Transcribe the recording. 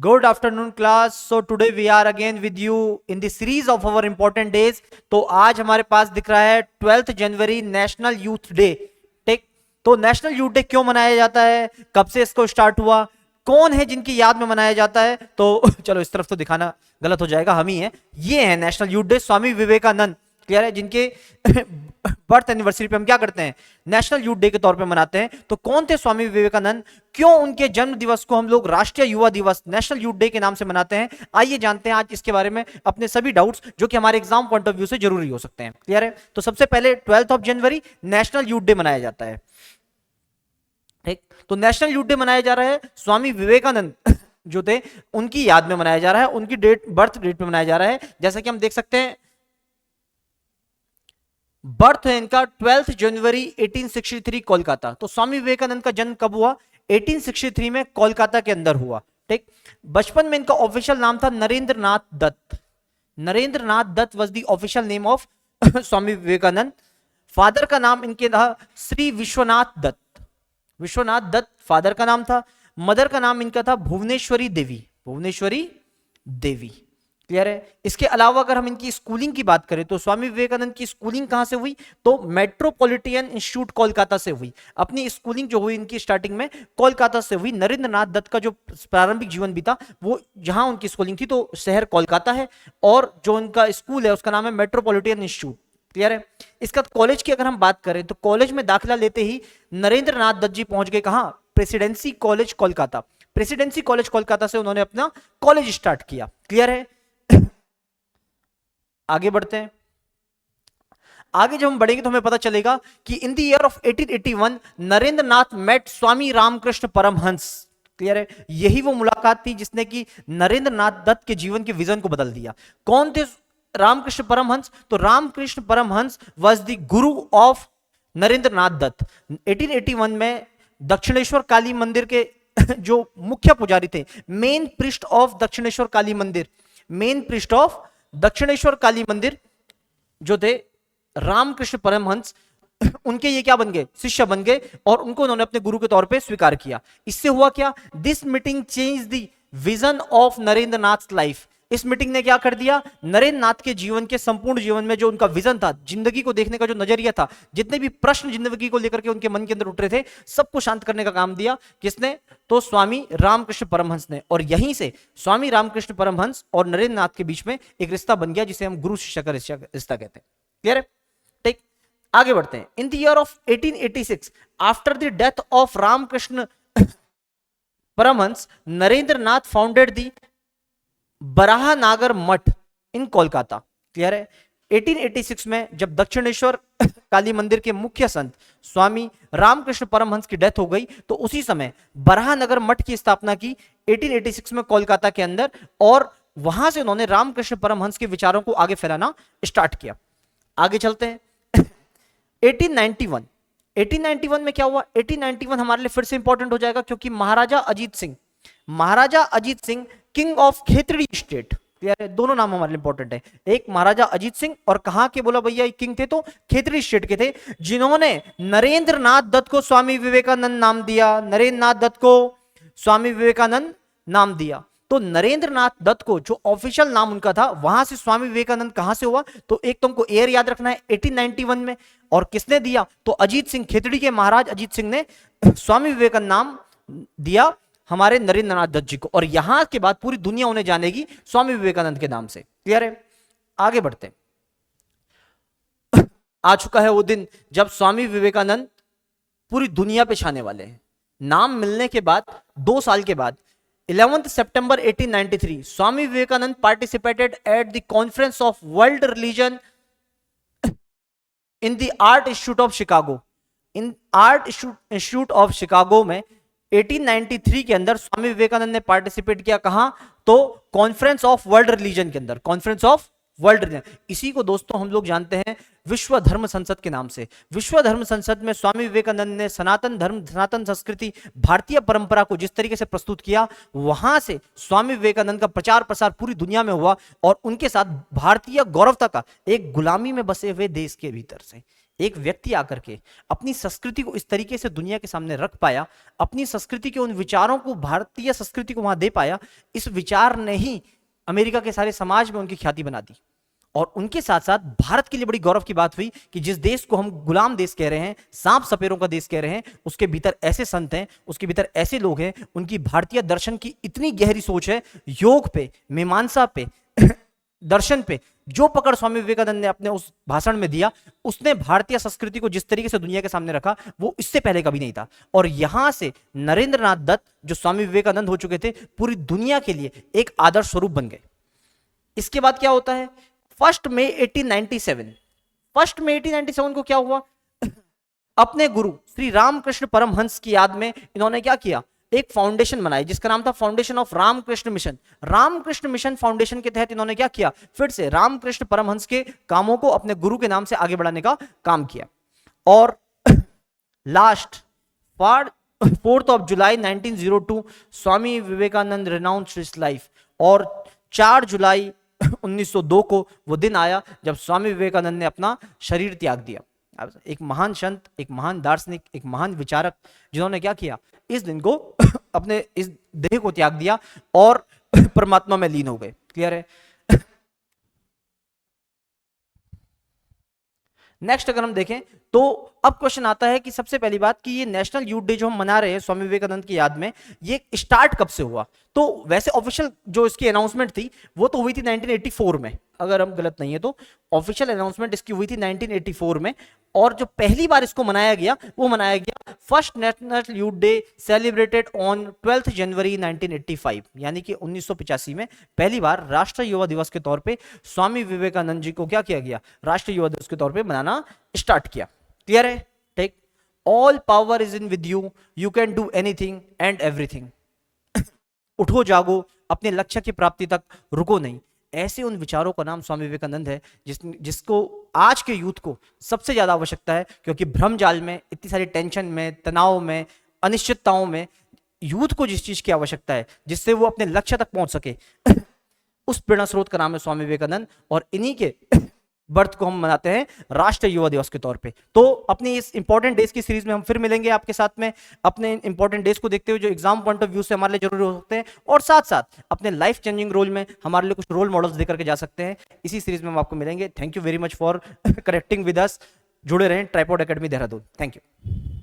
Good afternoon class. So today we are again with you in the series of our important days. तो आज हमारे पास दिख रहा है 12th जनवरी नेशनल यूथ डे. ठीक, तो नेशनल यूथ डे क्यों मनाया जाता है, कब से इसको स्टार्ट हुआ, कौन है जिनकी याद में मनाया जाता है, तो चलो इस तरफ तो दिखाना गलत हो जाएगा, हम ही हैं. ये है national youth day, Swami Vivekananda. Clear है, जिनके बर्थ एनिवर्सरी पे हम क्या करते हैं, नेशनल यूथ डे के तौर पे मनाते हैं. तो कौन थे स्वामी विवेकानंद, क्यों उनके जन्म दिवस को हम लोग राष्ट्रीय युवा दिवस नेशनल यूथ डे के नाम से मनाते हैं, आइए जानते हैं आज इसके बारे में अपने सभी डाउट्स जो कि हमारे एग्जाम पॉइंट ऑफ व्यू से जरूरी हो सकते हैं. क्लियर है, तो सबसे पहले 12th of January national youth day मनाया जाता है. ठीक, तो नेशनल यूथ डे मनाया जा रहा है स्वामी विवेकानंद जो थे उनकी याद में मनाया जा रहा है, उनकी डेट बर्थ डेट पे मनाया जा रहा है. जैसा कि हम देख सकते हैं बर्थ है इनका 12 जनवरी 1863 कोलकाता. तो स्वामी विवेकानंद का जन्म कब हुआ, 1863 में कोलकाता के अंदर हुआ. ठीक, बचपन में इनका ऑफिशियल नाम था Narendra Nath Datta. Narendra Nath Datta was the official name of Swami Vivekananda. Father का नाम इनके था श्री विश्वनाथ दत्त. विश्वनाथ दत्त फादर का नाम था. मदर का नाम इनका था भुवनेश्वरी देवी. भुवनेश्वरी देवी. क्लियर है. इसके अलावा अगर हम इनकी स्कूलिंग की बात करें तो स्वामी विवेकानंद की स्कूलिंग कहां से हुई, तो मेट्रोपॉलिटन इंस्टीट्यूट कोलकाता से हुई. अपनी स्कूलिंग जो हुई इनकी स्टार्टिंग में कोलकाता से हुई. नरेंद्र नाथ दत्त का जो प्रारंभिक जीवन बीता वो जहां उनकी स्कूलिंग थी तो शहर कोलकाता है, और जो उनका स्कूल है उसका नाम है मेट्रोपॉलिटन इंस्टीट्यूट. क्लियर है. इसका कॉलेज की अगर हम बात करें तो कॉलेज में दाखिला लेते ही नरेंद्र नाथ दत्त जी पहुंच गए कहां, presidency college Kolkata. Presidency college Kolkata से उन्होंने अपना कॉलेज स्टार्ट किया. क्लियर है. आगे बढ़ते हैं. आगे जब हम बढ़ेंगे तो हमें पता चलेगा कि in the year of 1881 Narendra Nath met Swami Ramakrishna Paramahamsa. Clear है, यही वो मुलाकात थी जिसने कि नरेंद्र नाथ दत्त के जीवन के विजन को बदल दिया. कौन थे रामकृष्ण परमहंस, तो Ramakrishna Paramhans was the Guru of Narendra Nath Dutt. 1881 में दक्षिणेश्वर काली मंदिर के जो मुख्य पुजारी थे, main priest of Dakshineswar Kali मंदिर, main priest of Dakshineswar Kali मंदिर जो थे रामकृष्ण परमहंस, उनके ये क्या बन गए, शिष्य बन गए, और उनको उन्होंने अपने गुरु के तौर पे स्वीकार किया. इससे हुआ क्या, this meeting change the vision of Narendra Nath life. इस मीटिंग ने क्या कर दिया, नरेंद्र नाथ के जीवन के संपूर्ण जीवन में जो उनका विजन था, जिंदगी को देखने का जो नजरिया था, जितने भी प्रश्न जिंदगी को लेकर के उनके मन के अंदर उठ रहे थे, सबको शांत करने का काम दिया. किसने, तो स्वामी रामकृष्ण परमहंस ने. और यहीं से स्वामी रामकृष्ण परमहंस और नरेंद्र नाथ के बीच में एक रिश्ता बन गया जिसे हम गुरु शिष्य का रिश्ता कहते हैं. क्लियर है. ठीक, आगे बढ़ते हैं. In the year of 1886 after the death of Ramakrishna Paramahamsa Narendra Nath founded the Baranagar Math in Kolkata. Clear है. 1886 में जब दक्षिणेश्वर काली मंदिर के मुख्य संत स्वामी रामकृष्ण परमहंस की डेथ हो गई तो उसी समय बराहनगर मठ की स्थापना की 1886 में कोलकाता के अंदर, और वहां से उन्होंने रामकृष्ण परमहंस के विचारों को आगे फैलाना स्टार्ट किया. आगे चलते हैं. 1891 में क्या हुआ, 1891 हमारे लिए फिर से इंपॉर्टेंट हो जाएगा क्योंकि Maharaja Ajit Singh king of Khetri state. दोनों नाम हमारे लिए इंपॉर्टेंट है. एक महाराजा अजीत सिंह, और कहां के बोला भैया किंग थे, तो खेतड़ी स्टेट के थे, जिन्होंने नरेंद्र नाथ दत्त को स्वामी विवेकानंद नाम दिया. नरेंद्र नाथ दत्त को स्वामी विवेकानंद नाम दिया. तो नरेंद्र नाथ दत्त को जो ऑफिशियल नाम उनका था, वहां से स्वामी विवेकानंद कहां से हुआ, तो एक तुमको ईयर याद रखना है 1891 में. और किसने दिया, तो अजीत सिंह, खेतड़ी के महाराज अजीत सिंह ने स्वामी विवेकानंद नाम दिया हमारे नरेंद्र नाथ दत्त जी को. और यहां के बाद पूरी दुनिया उन्हें जानेगी स्वामी विवेकानंद के नाम से. क्लियर है. आगे बढ़ते हैं. आ चुका है वो दिन जब स्वामी विवेकानंद पूरी दुनिया पे छाने वाले हैं. नाम मिलने के बाद 2 साल के बाद 11 सितंबर 1893 Swami Vivekananda participated at the conference of world religion in the Art Institute of Chicago. In Art Institute of Chicago में 1893 के अंदर स्वामी विवेकानंद ने पार्टिसिपेट किया. कहां, तो कॉन्फ्रेंस ऑफ वर्ल्ड रिलीजन के अंदर. कॉन्फ्रेंस ऑफ वर्ल्ड रिलीजन, इसी को दोस्तों हम लोग जानते हैं विश्व धर्म संसद के नाम से. विश्व धर्म संसद में स्वामी विवेकानंद ने सनातन धर्म, सनातन संस्कृति, भारतीय परंपरा को जिस तरीके से प्रस्तुत किया, वहां से स्वामी विवेकानंद का प्रचार प्रसार पूरी दुनिया में हुआ, और उनके साथ भारतीय गौरवता का एक गुलामी में बसे हुए देश के भीतर से एक व्यक्ति आकर के अपनी संस्कृति को इस तरीके से दुनिया के सामने रख पाया, अपनी संस्कृति के उन विचारों को, भारतीय संस्कृति को वहां दे पाया, इस विचार ने ही अमेरिका के सारे समाज में उनकी ख्याति बना दी। और उनके साथ साथ भारत के लिए बड़ी गौरव की बात हुई कि जिस देश को हम गुलाम देश कह रहे हैं, सांप सपेरों का देश कह रहे हैं, उसके भीतर ऐसे संत हैं, उसके भीतर ऐसे लोग हैं, उनकी भारतीय दर्शन की इतनी गहरी सोच है, योग पे, मीमांसा पे, दर्शन पे जो पकड़ स्वामी विवेकानंद ने अपने उस भाषण में दिया, उसने भारतीय संस्कृति को जिस तरीके से दुनिया के सामने रखा, वो इससे पहले कभी नहीं था। और यहां से नरेंद्रनाथ दत्त, जो स्वामी विवेकानंद हो चुके थे, पूरी दुनिया के लिए एक आदर्श स्वरूप बन गए। इसके बाद क्या होता है, 1 मई 1897 को क्या हुआ, अपने गुरु श्री रामकृष्ण परमहंस की याद में इन्होंने क्या किया, एक फाउंडेशन बनाई जिसका नाम था foundation of Ramakrishna mission. Ramakrishna mission foundation के तहत इन्होंने क्या किया, फिर से रामकृष्ण परमहंस के कामों को अपने गुरु के नाम से आगे बढ़ाने का काम किया। और लास्ट 4 जुलाई 1902 Swami Vivekananda renounced his life. और 4 जुलाई 1902 को वो दिन आया जब स्वामी विवेकानंद ने अपना शरीर त्याग दिया। एक महान संत, एक महान दार्शनिक, एक महान विचारक, जिन्होंने क्या किया, इस दिन को अपने इस देह को त्याग दिया और परमात्मा में लीन हो गए। क्लियर है। नेक्स्ट अगर हम देखें तो अब क्वेश्चन आता है कि सबसे पहली बात कि ये नेशनल यूथ डे जो हम मना रहे हैं स्वामी विवेकानंद की याद में, ये स्टार्ट कब से हुआ। तो वैसे ऑफिशियल जो इसकी अनाउंसमेंट थी वो तो हुई थी 1984 में, अगर हम गलत नहीं है तो ऑफिशियल अनाउंसमेंट इसकी हुई थी 1984 में। और जो पहली बार इसको मनाया गया वो मनाया गया first national youth day celebrated on 12 जनवरी 1985, यानी कि 1985 में पहली बार राष्ट्रीय युवा दिवस के तौर पे स्वामी विवेकानंद जी को क्या किया गया, राष्ट्रीय युवा दिवस के तौर पे मनाना स्टार्ट किया। क्लियर है। Take all power is in with you, you can do anything and everything. उठो जागो, अपने लक्ष्य की प्राप्ति तक रुको नहीं। ऐसे उन विचारों का नाम स्वामी विवेकानंद है जिसको आज के यूथ को सबसे ज्यादा आवश्यकता है, क्योंकि भ्रम जाल में, इतनी सारी टेंशन में, तनाव में, अनिश्चितताओं में यूथ को जिस चीज की आवश्यकता है जिससे वो अपने लक्ष्य तक पहुंच सके उस प्रेरणा स्रोत का नाम है स्वामी विवेकानंद। और इन्हीं के बर्थ को हम मनाते हैं राष्ट्रीय युवा दिवस के तौर पे। तो अपनी इस इंपॉर्टेंट डेज की सीरीज में हम फिर मिलेंगे आपके साथ में, अपने इंपॉर्टेंट डेज को देखते हुए जो एग्जाम पॉइंट ऑफ व्यू से हमारे लिए जरूरी हो सकते हैं, और साथ साथ अपने लाइफ चेंजिंग रोल में हमारे लिए कुछ रोल मॉडल्स देकर के जा सकते हैं। इसी सीरीज में हम आपको मिलेंगे। Thank you very much for connecting with us. जुड़े रहें tripod academy Dehradun. Thank you.